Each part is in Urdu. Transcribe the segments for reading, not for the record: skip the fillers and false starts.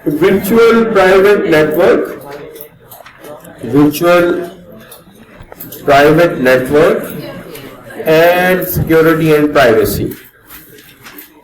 virtual private network, virtual private network and security and privacy.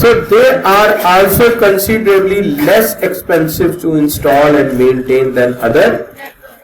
So they are also considerably less expensive to install and maintain than other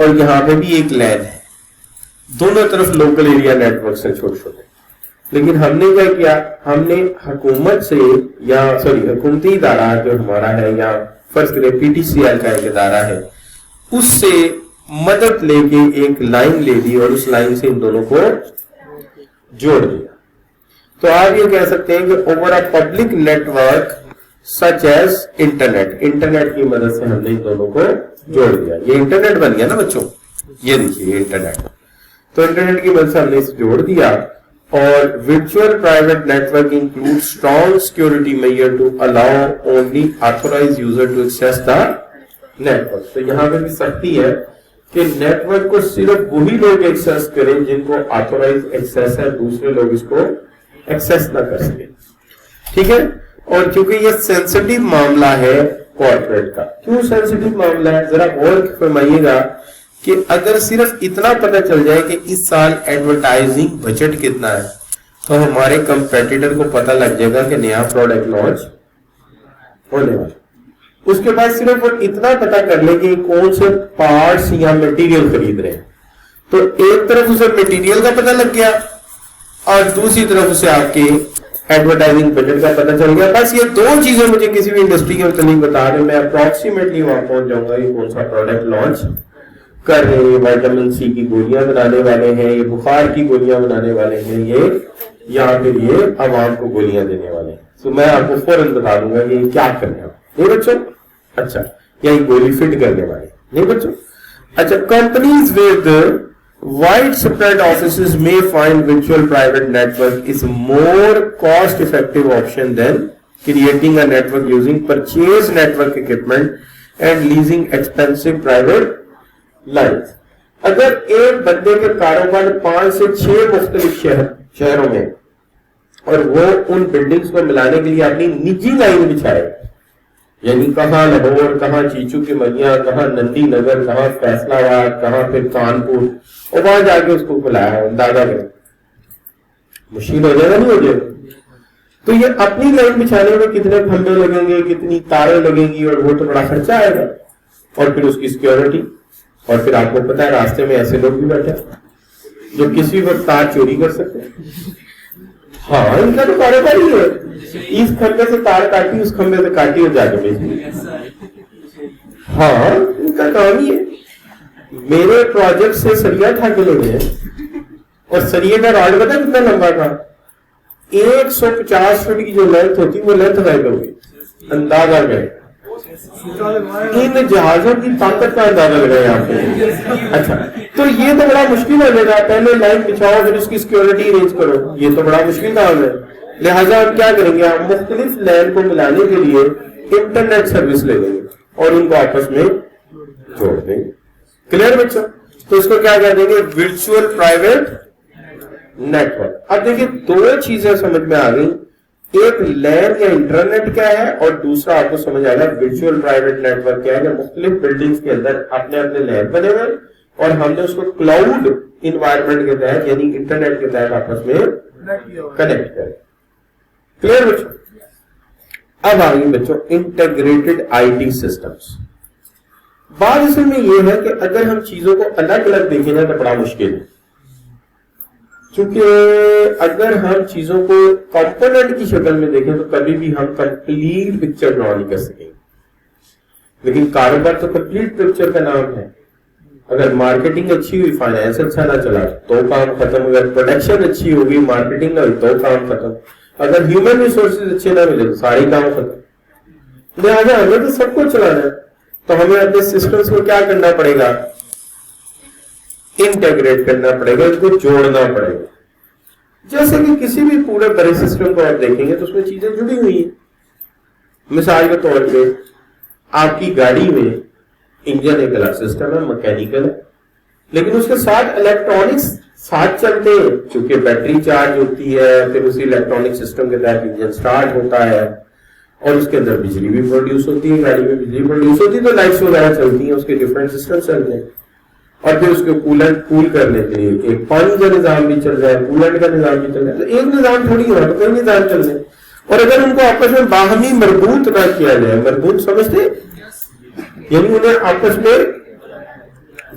اور یہاں پہ بھی ایک لین ہے, دونوں طرف لوکل ایریا نیٹورک ہیں چھوٹے چھوٹے. لیکن ہم نے کیا کیا, ہم نے حکومت سے یا حکومتی ادارہ جو ہمارا ہے یا فرض کرے پی ٹی سی ایل کا ایک ادارہ ہے, اس سے مدد لے کے ایک لائن لے لی اور اس لائن سے ان دونوں کو جوڑ دیا. تو آپ یہ کہہ سکتے ہیں کہ over a public network such as internet کی مدد سے ہم نے ان دونوں کو جوڑ دیا. یہ انٹرنیٹ بن گیا نا بچوں, یہ دیکھیے انٹرنیٹ. تو انٹرنیٹ کی مدد سے ہم نے اسے جوڑ دیا. اور virtual private network include strong security measure to allow only authorise user to access the network. تو یہاں پہ بھی سختی ہے کہ نیٹورک کو صرف وہی لوگ ایکسیس کریں جن کو آتھورائز ایکسیس ہے, دوسرے لوگ اس کو ایکسیس نہ کر سکیں. ٹھیک ہے. اور چونکہ یہ سینسٹیو معاملہ ہے کارپوریٹ کا. کیوں سینسٹیو معاملہ ہے ذرا غور فرمائیے گا کہ اگر صرف اتنا پتہ چل جائے کہ اس سال ایڈورٹائزنگ بجٹ کتنا ہے تو ہمارے کمپیٹیٹر کو پتہ لگ جائے گا کہ نیا پروڈکٹ لانچ ہونے والا. اس کے بعد صرف وہ اتنا پتہ کر لیں کہ کون سے پارٹس یا مٹیریل خرید رہے ہیں, تو ایک طرف اسے مٹیریل کا پتہ لگ گیا اور دوسری طرف اسے آپ کے ایڈورٹائزنگ بجٹ کا پتہ چل گیا. بس یہ دو چیزیں مجھے کسی بھی انڈسٹری کے متعلق بتا دیں, میں اپروکسیمیٹلی وہاں پہنچ جاؤں گا یہ کون سا پروڈکٹ لانچ کر رہے ہیں. وائٹامن سی کی گولیاں بنانے والے ہیں, یہ بخار کی گولیاں بنانے والے ہیں, یہ یا پھر یہ عوام کو گولیاں دینے والے ہیں. تو میں آپ کو فوراً بتا دوں گا کہ یہ کیا کرنا ہے. نہیں بچوں, اچھا یا یہ گولی فٹ کرنے والے نہیں بچوں. اچھا, companies with widespread offices may find virtual private network is more cost effective option than creating a network using purchased network equipment and leasing expensive private lines. اگر ایک بندے کے کاروبار 5 سے 6 مختلف شہروں میں اور وہ ان بلڈنگز کو ملانے کے لیے اپنی نجی لائن بچھائے, یعنی کہاں لاہور, کہاں چیچو کی ملیاں, کہاں نندی نگر, کہاں فیصلہ آباد, کہاں پھر کانپور, اور وہاں جا کے اس کو بلایا اندازہ کریں مشکل ہو جائے گا نہیں ہو جائے گا. تو یہ اپنی لائن بچھانے میں کتنے کھمبے لگیں گے, کتنی تاریں لگیں گی, اور وہ تو بڑا خرچہ آئے گا. اور پھر اس کی سیکورٹی, اور پھر آپ کو پتا ہے راستے میں ایسے لوگ بھی بیٹھے جو کسی وقت تار چوری کر سکتے ہیں. ہاں, ان کا تو کاروبار ہی ہے, اس کھمبے سے تار کاٹی, اس کھمبے سے کاٹی اور جا کے بیچی. ہاں, ان کا کام ہی ہے. میرے پروجیکٹ سے سریا تھا کے لوگ ہیں, اور سریے کا راڈ پتا کتنا لمبا تھا, 150 فٹ کی جو لینتھ ہوتی وہ لینتھ غائب ہو گئی. اندازہ کریں ان جہازوں کی طاقت کا اندازہ لگا یہاں پہ. اچھا, تو یہ تو بڑا مشکل ہو جائے گا, پہلے لائن بچھاؤ پھر اس کی سیکورٹی ارینج کرو, یہ تو بڑا مشکل کام ہے. لہٰذا ہم کیا کریں گے, ہم مختلف لائن کو ملانے کے لیے انٹرنیٹ سروس لے لیں گے اور ان کو آپس میں جوڑ دیں گے. کلیئر بچوں؟ تو اس کو کیا کہہ دیں گے, ورچوئل پرائیویٹ نیٹورک. اب دیکھیے دو چیزیں سمجھ میں آ گئی, ایک لین یا انٹرنیٹ کیا ہے, اور دوسرا آپ کو سمجھ آ گیا ورچوئل پرائیویٹ نیٹورک کیا ہے, کہ مختلف بلڈنگز کے اندر اپنے اپنے لین بنے ہوئے اور ہم نے اس کو کلاؤڈ انوائرمنٹ کے تحت یعنی انٹرنیٹ کے تحت آپس میں کنیکٹ کریں. کلیئر بچوں؟ اب آ گئی بچوں انٹیگریٹڈ آئی ٹی سسٹمز. بات اصل میں یہ ہے کہ اگر ہم چیزوں کو الگ الگ دیکھیں نا تو بڑا مشکل ہے, کیونکہ اگر ہم چیزوں کو کمپوننٹ کی شکل میں دیکھیں تو کبھی بھی ہم کمپلیٹ پکچر ڈرا نہیں کر سکیں گے. لیکن کاروبار تو کمپلیٹ پکچر کا نام ہے. اگر مارکیٹنگ اچھی ہوئی, فائنینس اچھا نہ چلا تو کام ختم. اگر پروڈکشن اچھی ہوگی, مارکیٹنگ نہ ہوئی تو کام ختم. اگر ہیومن ریسورسز اچھے نہ ملے تو سارے کام ختم. لہٰذا ہمیں تو سب کو چلانا ہے, تو ہمیں اپنے سسٹمز کو کیا کرنا پڑے گا, انٹیگریٹ کرنا پڑے گا, اس کو جوڑنا پڑے گا. جیسے کہ کسی بھی پورے بڑے سسٹم کو آپ دیکھیں گے تو اس میں چیزیں جڑی ہوئی ہیں. مثال کے طور پہ آپ کی گاڑی میں انجن ایک الگ سسٹم ہے, مکینیکل ہے, لیکن اس کے ساتھ الیکٹرانکس ساتھ چلتے ہیں, چونکہ بیٹری چارج ہوتی ہے, پھر اسی الیکٹرانک سسٹم کے تحت انجن سٹارٹ ہوتا ہے, اور اس کے اندر بجلی بھی پروڈیوس ہوتی ہے, گاڑی میں بجلی پروڈیوس ہوتی ہے تو لائٹس وغیرہ چلتی ہیں, اس کے ڈفرینٹ سسٹم چلتے ہیں. اور پھر اس کو کولنٹ کول کرنے کے لیے ایک پانی کا نظام بھی چل رہا ہے, کولنٹ کا نظام بھی چل رہا ہے. تو ایک نظام تھوڑی ہو رہا ہے, کئی نظام چل رہے ہیں. اور اگر ان کو آپس میں باہمی مربوط نہ کیا جائے, مربوط سمجھتے یعنی انہیں آپس میں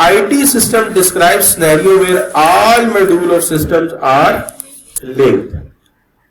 IT system describes scenario where all module of systems are linked.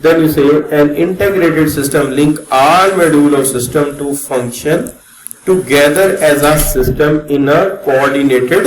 Then you say an integrated system link all module of system to function together as a system in a coordinated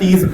30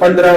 15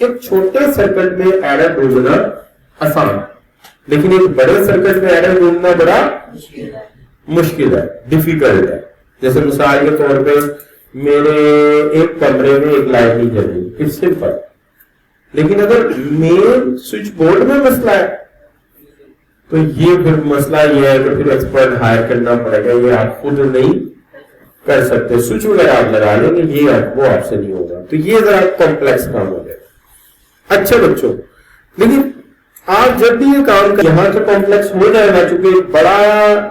ایک چھوٹے سرکٹ میں ایرر ڈھونڈنا آسان, لیکن ایک بڑے سرکٹ میں ایرر ڈھونڈنا بڑا مشکل ہے, ڈیفیکلٹ ہے. جیسے مثال کے طور پہ میرے ایک کمرے میں ایک لائٹ نہیں جل رہی, اٹس سمپل. لیکن اگر مین سوئچ بورڈ میں مسئلہ ہے تو یہ پھر مسئلہ یہ ہے کہ پھر ایکسپرٹ ہائر کرنا پڑے گا, یہ آپ خود نہیں کر سکتے. سوئچ وغیرہ آپ لگا لیں گے, یہ وہ آپ سے نہیں ہوگا, تو یہ ذرا کمپلیکس کام ہو جائے. اچھا بچوں, لیکن آپ جب بھی یہ کام کریں یہاں تو کمپلیکس ہو جائے گا, چونکہ بڑا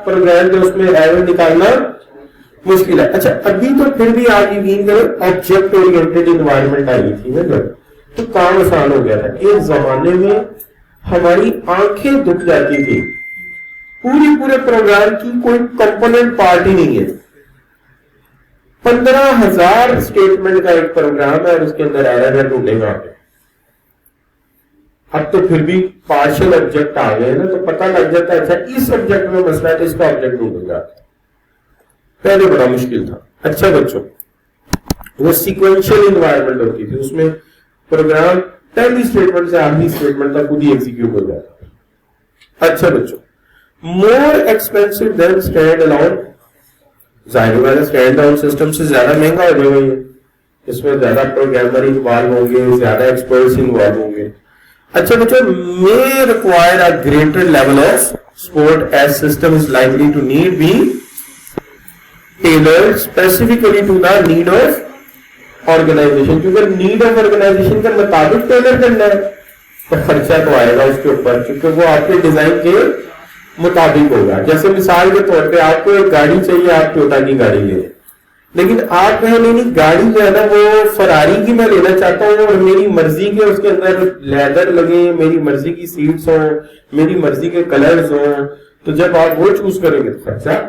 پروگرام جو اس میں ایرر نکالنا مشکل ہے. اچھا ابھی تو پھر بھی آپ یقین کریں آبجیکٹ اورینٹڈ انوائرمنٹ آئی تھی نا جب, تو کام آسان ہو گیا تھا. ایک زمانے میں ہماری آنکھیں دکھ جاتی تھی, پورے پروگرام کی کوئی کمپوننٹ پارٹ ہی نہیں ہے. 15,000 اسٹیٹمنٹ کا ایک پروگرام ہے اور اس کے اندر ایرر ڈھونڈے گا. اب تو پھر بھی پارشل آبجیکٹ آ گئے نا, تو پتہ لگ جاتا ہے اچھا اس آبجیکٹ میں مسئلہ ہے تو اس کا آبجیکٹ ڈھونڈے گا. پہلے بڑا مشکل تھا. اچھا بچوں, وہ سیکوینشل انوائرمنٹ ہوتی تھی, اس میں پروگرام پہلی اسٹیٹمنٹ سے آخری اسٹیٹمنٹ تک خود ہی ایگزیکیوٹ ہو جاتا. اچھا بچوں, مور ایکسپینسو دین اسٹینڈ الاؤن, ظاہر ہوگا اسٹینڈ الاؤن سسٹم سے زیادہ مہنگا ہو جائے گا, اس میں زیادہ پروگرامر انوالو ہوں گے, زیادہ ایکسپرٹس انوالو ہوں گے. اچھا بچوں, may require a greater level of support as system is likely to need be tailored specifically to the need of organization. کیونکہ need of organization کے مطابق ٹیلر کرنا ہے تو خرچہ تو آئے گا اس کے اوپر, کیونکہ وہ آپ کے ڈیزائن کے مطابق ہوگا. جیسے مثال کے طور پہ آپ کو ایک گاڑی چاہیے, آپ ٹویوٹا کی گاڑی لیں, لیکن آپ کہیں نہیں گاڑی جو ہے نا وہ فراری کی میں لینا چاہتا ہوں اور میری مرضی کے اس کے اندر لیدر لگے, میری مرضی کی سیٹس ہوں, میری مرضی کے کلرز ہوں, تو جب آپ وہ چوز کریں گے تو خرچہ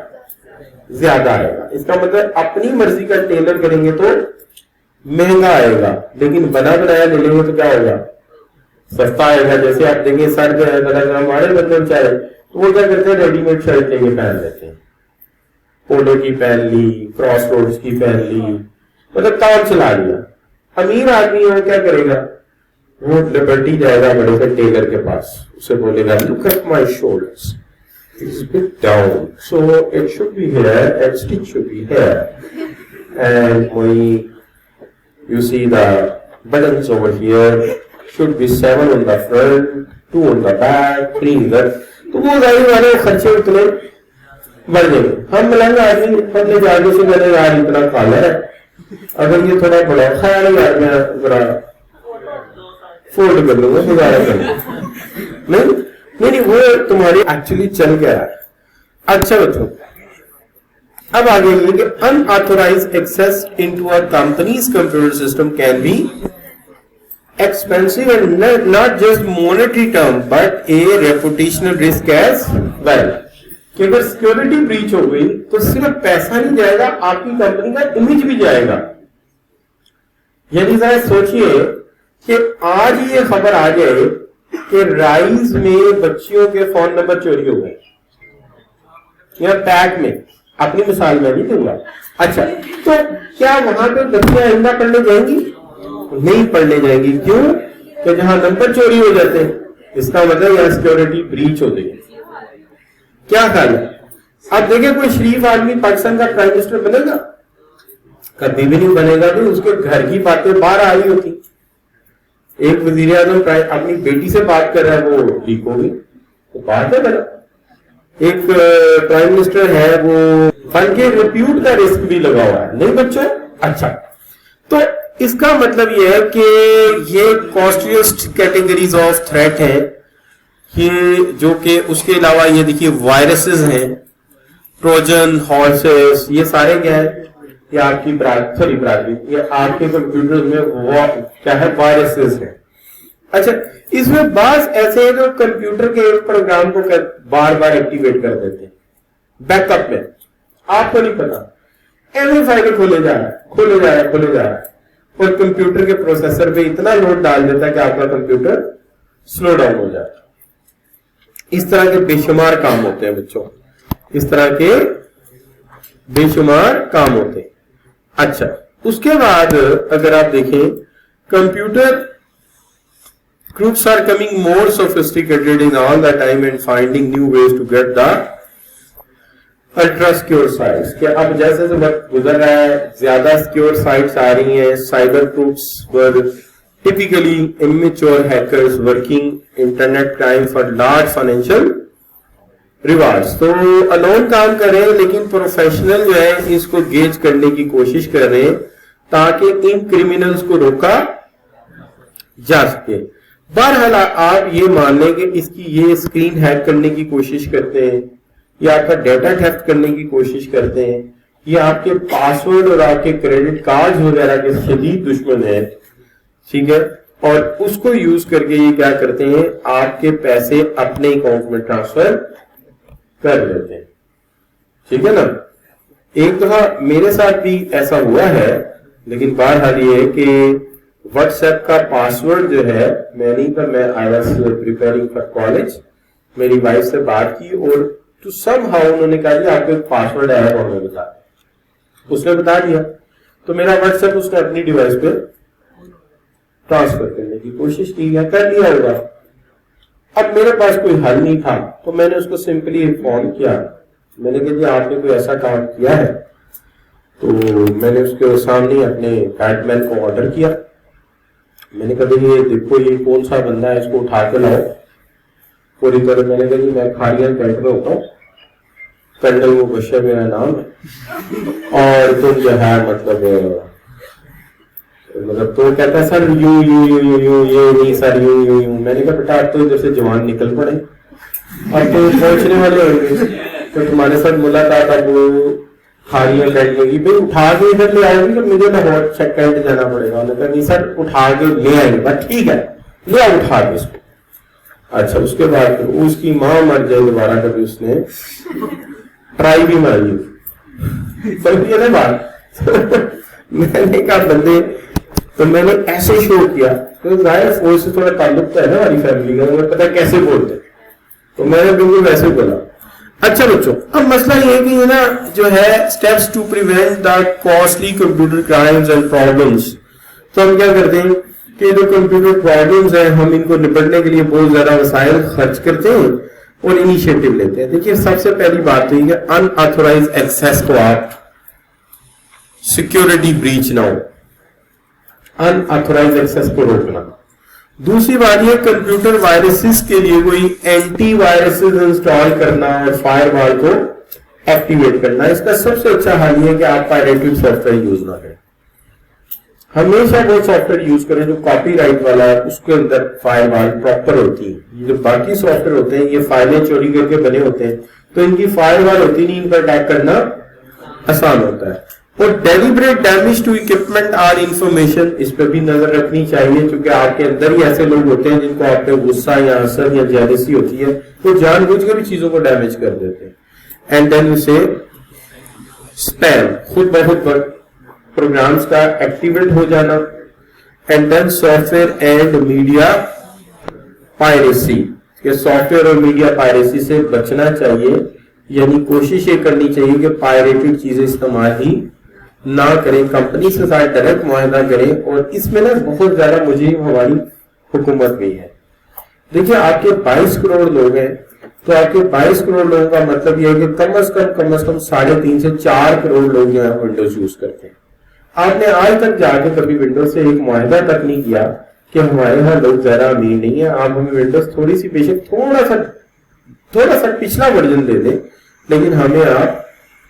زیادہ آئے گا. اس کا مطلب اپنی مرضی کا ٹیلر کریں گے تو مہنگا آئے گا, لیکن بنا بنایا لے لیں گے تو کیا ہوگا, سستا آئے گا. جیسے آپ دیکھیں سر جو ہے ہمارے مطلب چاہے تو وہ کیا کرتے ہیں ریڈی میڈ شرٹ لے کے پہن لیتے ہیں, پولو کی پہن لی, کراس روڈز کی پہن لی, مطلب کام چلا لیا. امیر آدمی ہے کیا کرے گا, وہ لبرٹی جائے گا بڑے سے ٹیلر کے پاس, اسے بولے گا look at my shoulders, it's a bit down, so it should be here and stitch should be here, and you see the buttons over here should be 7 on the front, 2 on the back, 3 on the. تو وہ ظاہر والے خرچے اتنے بڑھ جائیں گے. ہم ملنگ آدمی پتلے جاگے سے کہنے یار اتنا کالا ہے, اگر یہ تھوڑا بڑا خیال یار میں ذرا فولڈ کر لوں گا, گزارا کر لوں گا. نہیں وہ تمہاری ایکچولی چل گیا ہے. اچھا بچوں, اب آگے لیں گے unauthorized access into a company's computer system can be expensive and not just monetary term but a reputational risk as well. کہ اگر سیکورٹی بریچ ہو گئی تو صرف پیسہ نہیں جائے گا, آپ کی کمپنی کا امیج بھی جائے گا. یعنی ذرا سوچئے کہ آج یہ خبر آ جائے کہ رائز میں بچیوں کے فون نمبر چوری ہو گئے یا پیک میں, اپنی مثال میں نہیں دوں گا. اچھا تو کیا وہاں پہ بچیاں آئندہ پڑھنے جائیں گی؟ نہیں پڑھنے جائیں گی. کیوں؟ کہ جہاں نمبر چوری ہو جاتے ہیں, اس کا مطلب یہاں سیکورٹی بریچ ہوتی ہے. کیا خیال ہے؟ اب دیکھیں کوئی شریف آدمی پاکستان کا پرائم منسٹر بنے گا؟ کبھی بھی نہیں بنے گا. تو اس کے گھر کی باتیں باہر آ رہی ہوتی. ایک وزیر اعظم اپنی بیٹی سے بات کر رہا ہے, وہ ٹھیک ہوگی تو بات ہے بنا. ایک پرائم منسٹر ہے وہ بن کے ریپیوٹ کا رسک بھی لگا ہوا ہے. نہیں بچوں, اچھا تو اس کا مطلب یہ ہے کہ یہ کاسٹلیسٹ کیٹیگریز آف تھریٹ ہیں کہ جو کہ اس کے علاوہ یہ دیکھیے وائرسز ہیں, ٹروجن ہارسز, یہ سارے کیا ہے, یہ آپ کی برادری یہ آپ کے کمپیوٹر میں کیا ہے, وائرسز ہیں. اچھا اس میں بعض ایسے ہیں جو کمپیوٹر کے ایک پروگرام کو بار بار ایکٹیویٹ کر دیتے ہیں بیک اپ میں, آپ کو نہیں پتا, ایوری فائل کھولے جا رہا ہے اور کمپیوٹر کے پروسیسر پہ اتنا لوڈ ڈال دیتا ہے کہ آپ کا کمپیوٹر سلو ڈاؤن ہو جاتا ہے. اس طرح کے بے شمار کام ہوتے ہیں بچوں, اس طرح کے بے شمار کام ہوتے ہیں. اچھا اس کے بعد اگر آپ دیکھیں computer Groups are coming more sophisticated in all the time and finding new ways to get the ultra secure sites. کہ اب جیسے سے وقت گزر رہا ہے زیادہ سیکیور سائٹس آ رہی ہیں. Cyber groups were typically immature hackers working internet crime for large financial rewards. تو alone کام کر رہے ہیں لیکن پروفیشنل جو ہے اس کو گیج کرنے کی کوشش کر رہے ہیں تاکہ ان کرمینلز کو روکا جا سکے. بہرحال آپ یہ مان لیں کہ اس کی یہ اسکرین ہیک کرنے کی کوشش کرتے ہیں یا آپ کا ڈیٹا تھیفٹ کرنے کی کوشش کرتے ہیں یا آپ کے پاسورڈ اور آپ کے کریڈٹ کارڈ وغیرہ کے شدید دشمن ہیں, ٹھیک ہے, اور اس کو یوز کر کے یہ کیا کرتے ہیں آپ کے پیسے اپنے اکاؤنٹ میں ٹرانسفر کر لیتے ہیں, ٹھیک ہے نا. ایک دفعہ میرے ساتھ بھی ایسا ہوا ہے لیکن بہرحال یہ ہے کہ واٹس ایپ کا پاسورڈ جو ہے میں نہیں تھا, میں I was preparing for college, میری وائف سے بات کی اور تو سم ہاؤ انہوں نے کہا کہ آپ کو ایک پاسورڈ ہے اور میں بتا دیا, اس نے بتا دیا تو میرا واٹس ایپ اس نے اپنی ڈیوائس پہ ٹرانسفر کرنے کی کوشش کی ہے, کر لیا ہوگا. اب میرے پاس کوئی حل نہیں تھا تو میں نے اس کو سمپلی انفارم کیا, میں نے کہا جی آپ نے کوئی ایسا کام کیا ہے, تو میں نے اس کے سامنے اپنے بیٹ مین کو آرڈر کیا. میں نے کہا یہ دیکھو یہ کون سا بندہ ہے, اس کو اٹھا کے لاؤ پوری طرح. میں نے کہا جی میں کھاڑیاں کینٹ میں ہوتا ہوں, کنڈل وہ بشر میرا نام ہے, اور تم جو ہے مطلب تو کہتا ہے سر یوں یوں یوں یوں یوں یہ نہیں سر یوں یوں یوں. میں نے کہا بیٹا آپ تو ادھر سے جوان نکل پڑے, اب تو پہنچنے والے ہوں گے تو تمہارے ساتھ ملاقات اب وہ کھاڑیاں کینٹ میں گی بھائی اٹھا کے ادھر لے آؤ گی تو مجھے لاہور چیک کینٹ جانا پڑے گا. انہوں نے کہا نہیں سر اٹھا کے لے آئیں گے, بس ٹھیک ہے لے آؤ اٹھا کے اس کو. اچھا اس کے بعد اس کی ماں مر جائے دوبارہ کبھی اس نے ٹرائی بھی ماری بلکہ یہ بات میں نے کہا بندے تو میں نے ایسے شو کیا تو ظاہر فوج سے تھوڑا تعلق ہے نا ہماری فیملی کا, مجھے پتا کیسے بولتے تو میں نے بالکل ویسے بولا. اچھا بچوں اب مسئلہ یہ کہ یہ نا جو ہے steps to prevent the costly computer crimes and problems. تو ہم کیا کرتے ہیں کہ جو کمپیوٹر پرابلمس ہیں ہم ان کو نپٹنے کے لیے بہت زیادہ وسائل خرچ کرتے ہیں اور انیشیٹو لیتے ہیں. دیکھیے سب سے پہلی بات تو یہ ان آتھورائز ایکسیس کو آپ سیکورٹی بریچ نہ ہو, ان آتھورائز ایکسیس کو روکنا. دوسری بات یہ کمپیوٹر وائرسز کے لیے کوئی اینٹی وائرسز انسٹال کرنا اور فائر وال کو ایکٹیویٹ کرنا. اس کا سب سے اچھا حل یہ ہے کہ آپ پائریٹڈ سافٹ ویئر یوز نہ کریں, ہمیشہ وہ سافٹ ویئر یوز کریں جو کاپی رائٹ والا ہے, اس کے اندر فائر وال پراپر ہوتی ہے. جو باقی سافٹ ویئر ہوتے ہیں یہ فائلیں چوری کر کے بنے ہوتے ہیں تو ان کی فائر وال ہوتی نہیں, ان پر اٹیک کرنا آسان ہوتا ہے. اور ڈیلیبریٹ ڈیمیج ٹو اکوپمنٹ اور انفارمیشن اس پہ بھی نظر رکھنی چاہیے کیونکہ آپ کے اندر ہی ایسے لوگ ہوتے ہیں جن کو آپ پہ غصہ یا اثر یا جیلسی ہوتی ہے, وہ جان بوجھ کے بھی چیزوں کو ڈیمیج کر دیتے ہیں. And then use spam, خود بخود پروگرامز کا ایکٹیویٹ ہو جانا. And then software and media piracy, کہ سافٹ ویئر اور میڈیا پائریسی سے بچنا چاہیے, یعنی کوشش یہ کرنی چاہیے کہ پائریٹڈ چیزیں استعمال ہی نہ کریں, کمپنی سے ساتھ ڈائریکٹ معاہدہ کریں. اور اس میں نا بہت زیادہ مجھے ہماری حکومت گئی ہے. دیکھیے آپ کے 22 کروڑ لوگ ہیں تو آپ کے 22 کروڑ لوگوں کا مطلب یہ ہے کہ کم از کم 3.5 سے 4 کروڑ لوگ جو ہے ونڈوز یوز کرتے ہیں. آپ نے آج تک جا کے کبھی ونڈوز سے ایک معاہدہ تک نہیں کیا کہ ہمارے یہاں لوگ زیادہ امیر نہیں ہیں, آپ ہمیں ونڈوز تھوڑی سی بیشک تھوڑا سا پچھلا ورژن دے دیں لیکن ہمیں آپ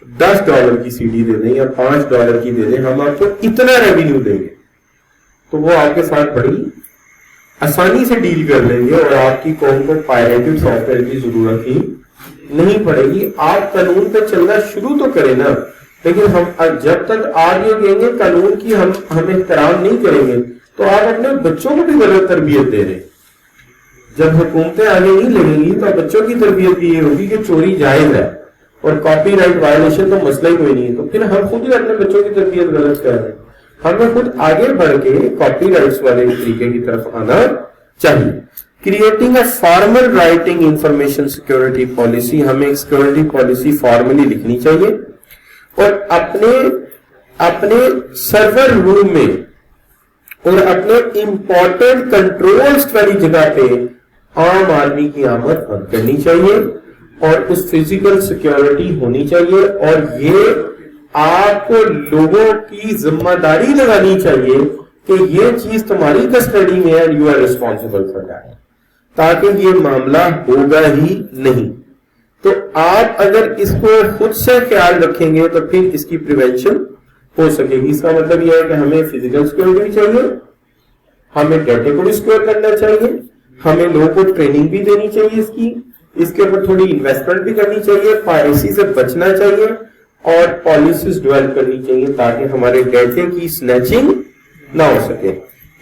$10 کی سی ڈی دے دیں یا $5 کی دے دیں, ہم آپ کو اتنا ریونیو دیں گے. تو وہ آپ کے ساتھ بڑی آسانی سے ڈیل کر لیں گے اور آپ کی قوم کو پائریٹڈ سافٹ ویئر کی ضرورت ہی نہیں پڑے گی. آپ قانون پہ چلنا شروع تو کریں نا, لیکن ہم جب تک آپ یہ کہیں گے قانون کی ہم احترام نہیں کریں گے تو آپ اپنے بچوں کو بھی غلط تربیت دے رہے ہیں. جب حکومتیں آگے نہیں لگیں گی تو بچوں کی تربیت بھی یہ ہوگی کہ چوری جائز ہے اور کاپی رائٹ وائلیشن تو مسئلہ ہی کوئی نہیں ہے, تو پھر ہم خود ہی اپنے بچوں کی تربیت غلط کر رہے ہیں. ہمیں خود آگے بڑھ کے کاپی رائٹس والے طریقے کی طرف آنا چاہیے. Creating a formal writing information security policy, ہمیں ایک سیکورٹی پالیسی فارملی لکھنی چاہیے اور اپنے سرور روم میں اور اپنے امپورٹنٹ کنٹرولز والی جگہ پہ عام آدمی کی آمد بند کرنی چاہیے اور اس فزیکل سیکیورٹی ہونی چاہیے اور یہ آپ کو لوگوں کی ذمہ داری لگانی چاہیے کہ یہ چیز تمہاری کسٹڈی میں ہے, you are responsible for that, تاکہ یہ معاملہ ہوگا ہی نہیں. تو آپ اگر اس کو خود سے خیال رکھیں گے تو پھر اس کی پریونشن ہو سکے گی. اس کا مطلب یہ ہے کہ ہمیں فزیکل سیکورٹی بھی چاہیے, ہمیں ڈیٹا کو بھی سیکور کرنا چاہیے, ہمیں لوگوں کو ٹریننگ بھی دینی چاہیے, اس کے اوپر تھوڑی انویسٹمنٹ بھی کرنی چاہیے, پائریسی سے بچنا چاہیے اور پالیسیز ڈیولپ کرنی چاہیے تاکہ ہمارے ڈیٹے کی سنیچنگ نہ ہو سکے.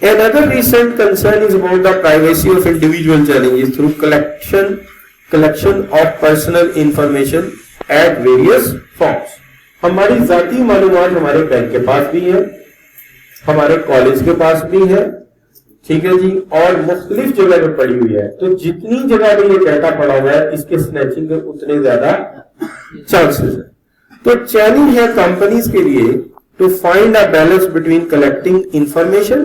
Another recent concern is about the privacy of individual challenges through collection of personal information at various forms. ہماری ذاتی معلومات ہمارے بینک کے پاس بھی ہے, ہمارے کالج کے پاس بھی ہے, ٹھیک ہے جی, اور مختلف جگہ پہ پڑی ہوئی ہے. تو جتنی جگہ پہ یہ ڈیٹا پڑا ہوا ہے اس کے سنیچنگ کے اتنے زیادہ چانسز ہیں. تو چیلنج ہے کمپنیز کے لیے to find a balance between collecting information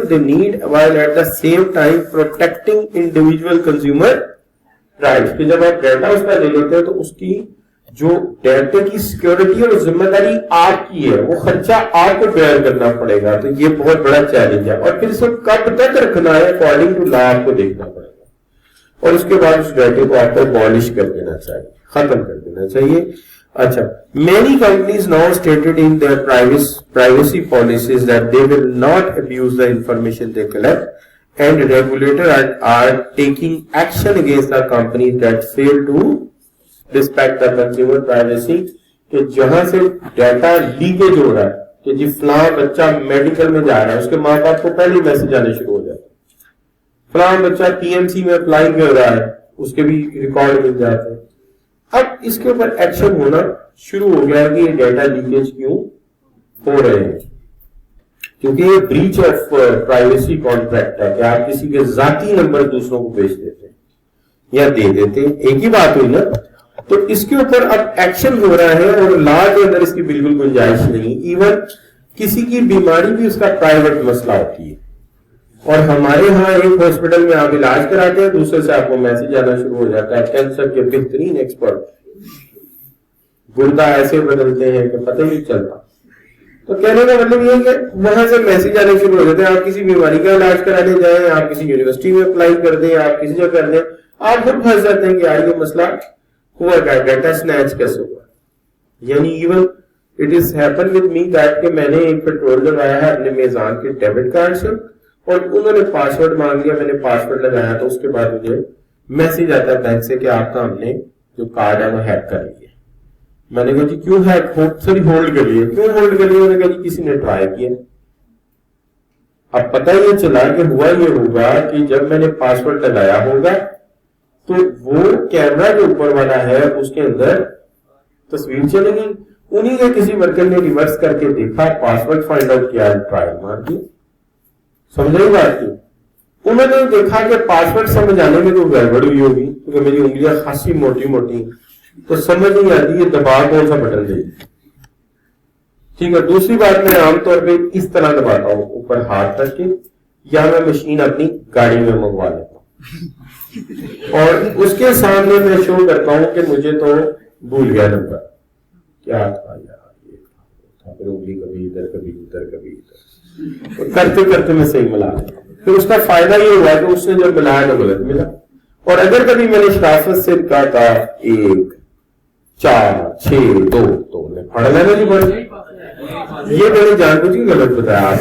they need while at the same time protecting individual consumer rights. کہ جب آپ ڈیٹا اس کا لے لیتے ہیں تو اس کی جو ڈیٹا کی سیکیورٹی اور ذمہ داری آپ کی ہے, وہ خرچہ آپ کو بیئر کرنا پڑے گا. تو یہ بہت بڑا چیلنج ہے, اور پھر اس کو کب تک رکھنا ہے اکارڈنگ ٹو لا آپ کو دیکھنا پڑے گا, اور اس کے بعد اس ڈیٹا کو آپ کو abolish کر دینا چاہیے, ختم کر دینا چاہیے. اچھا, many companies now stated in their privacy policies that they will not abuse the information they collect, and regulators are taking action against the companies that fail to respect the consumer privacy. کہ جہاں سے ڈیٹا لیکیج ہو رہا ہے کہ جی فلاں بچہ میڈیکل میں جا رہا ہے, اس کے ماں باپ کو پہلے میسج آنے شروع ہو جاتے ہیں, فلاں بچہ PMC میں اپلائی کر رہا ہے, اس کے بھی ریکارڈ مل جاتے ہیں. اب اس کے اوپر ایکشن ہونا شروع ہو گیا کہ یہ ڈیٹا لیکیج کیوں ہو رہے ہیں, کیونکہ یہ بریچ آف پرائیویسی کانٹریکٹ ہے کہ آپ کسی کے ذاتی نمبر دوسروں کو بیچ دیتے ہیں یا دے دیتے ہیں, ایک ہی بات ہوئی نا. تو اس کے اوپر اب ایکشن ہو رہا ہے اور لا کے اندر اس کی بالکل گنجائش نہیں. ایون کسی کی بیماری بھی اس کا پرائیویٹ مسئلہ ہوتی ہے, اور ہمارے ہاں ایک ہاسپٹل میں آپ علاج کراتے ہیں, دوسرے سے آپ کو میسج آنا شروع ہو جاتا ہے کینسر کے بہترین ایکسپرٹ, گردہ ایسے بدلتے ہیں کہ پتہ نہیں چلتا. تو کہنے کا مطلب یہ ہے کہ وہاں سے میسج آنے شروع ہو جاتے ہیں, آپ کسی بیماری کا علاج کرانے جائیں, آپ کسی یونیورسٹی میں اپلائی کر دیں, آپ کسی جگہ کر دیں, آپ خود پھنس جاتے ہیں کہ یار یہ مسئلہ ہوا کیا, ڈیٹا سنیچ کیسے ہوا. یعنی even it is happen with me that کہ میں نے ایک پیٹرول لگایا ہے اپنے میزان کے ڈیبٹ کارڈ سے, اور انہوں نے پاسورڈ مانگ لیا, میں نے پاسورڈ لگایا, تو اس کے بعد مجھے میسج آتا ہے بینک سے کہ آپ کا ہم نے جو کارڈ ہے وہ ہیک کر لیا. میں نے کہا جی کیوں ہیک, سوری ہولڈ کر لیا, کیوں ہولڈ کر لیا؟ انہوں نے کہا جی کسی نے ٹرائی کیا. اب پتہ یہ چلا کہ ہوا یہ ہوگا کہ جب میں نے پاسورڈ لگایا ہوگا تو وہ کیمرہ جو اوپر والا ہے اس کے اندر تصویر چلے گی, انہی نے کسی ورکر نے ریورس کر کے دیکھا, پاسورڈ فائنڈ آؤٹ کیا, ٹرائی مار دی. سمجھے بات کی؟ انہوں نے دیکھا کہ پاسورڈ سمجھ آنے میں تو گڑبڑ ہوئی ہوگی کیونکہ میری انگلیاں خاصی موٹی موٹی, تو سمجھ نہیں آتی یہ دبا کون سا بٹن دے. ٹھیک ہے, دوسری بات میں عام طور پہ اس طرح دباتا ہوں اوپر ہاتھ رکھ کے, یا میں مشین اپنی گاڑی میں منگوا لیتا ہوں اور اس کے سامنے میں شو کرتا ہوں کہ مجھے تو بھول گیا نمبر, کیا تھا یار, یہ تھا, پھر انگلی کبھی ادھر کبھی ادھر کبھی ادھر, کرتے کرتے میں صحیح ملا لیتا ہوں. پھر اس کا فائدہ یہ ہوا کہ اس نے جب ملایا تو غلط ملا, اور اگر کبھی میں نے شرافت سے کہا تھا 1 4 6 2 تو انہیں پڑھ لینا نہیں پڑ گئی. یہ میں نے جان بوجھ کے غلط بتایا,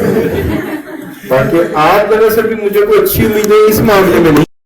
باقی آپ طرح سے بھی مجھے کوئی اچھی امید ہے اس معاملے میں نہیں.